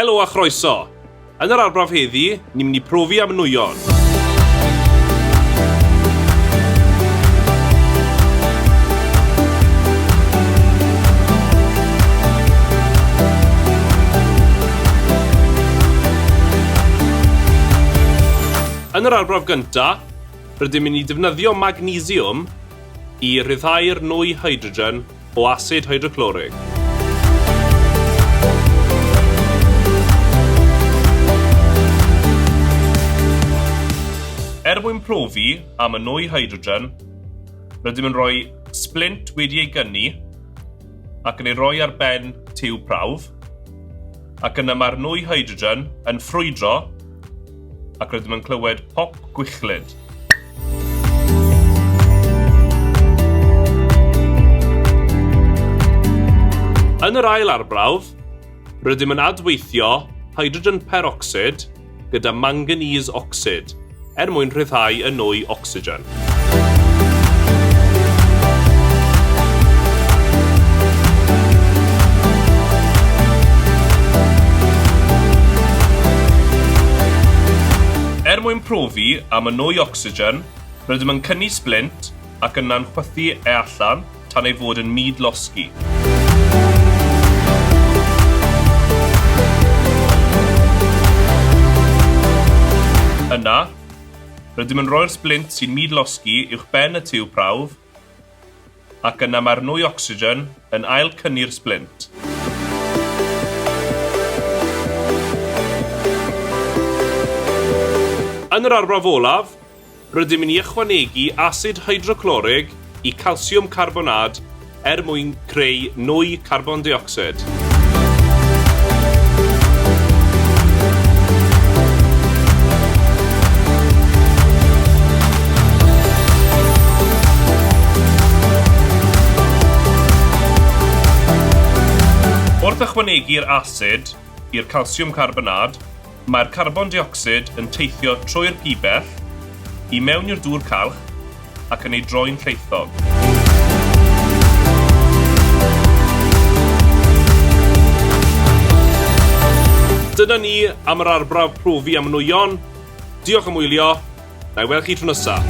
Helo a chroeso. Yn yr arbrawf heddi, ni'n mynd i profi am Nwyon. Yn yr arbrawf gyntaf, rydym yn mynd i defnyddio magnesiwm i ryddhau'r nwy hydrogen o asid hydroclorig. Mwyn profi am y nwy hydrogen, rydym yn rhoi splint wedi ei gynnu ac yn ei roi ar ben tiw prawf, ac yna mae'r nwy hydrogen yn ffrwydro ac rydym yn clywed pop gwychlyd. Yn yr ail arbrawf, rydym yn adweithio hydrogen peroxid gyda manganese ocsid mwyn rhyddhau y nwy ocsigen. Mwyn profi am y nwy ocsigen, rydym yn cynnu splint ac yna'n chwythu e allan tan ei fod yn myd-losgi. Yna, rydym yn rhoi'r splint sy'n myd-losgi uwch ben y tiw prawf ac yna mae'r nwy ocsigen yn ail cynnu'r splint. Yn yr arbrawf olaf, rydym yn ychwanegu asid hydroclorig i calsiwm carbonad mwyn creu nwy carbon dioxid. Wrth ychwanegu'r asid i'r calsiwm carbonad, mae'r carbon dioxid yn teithio trwy'r pibell i mewn i'r dŵr calch ac yn ei droi'n lleithog. Dyna ni am yr arbrawf profi am Nwyon. Diolch am wylio, na i weld chi tro nesa.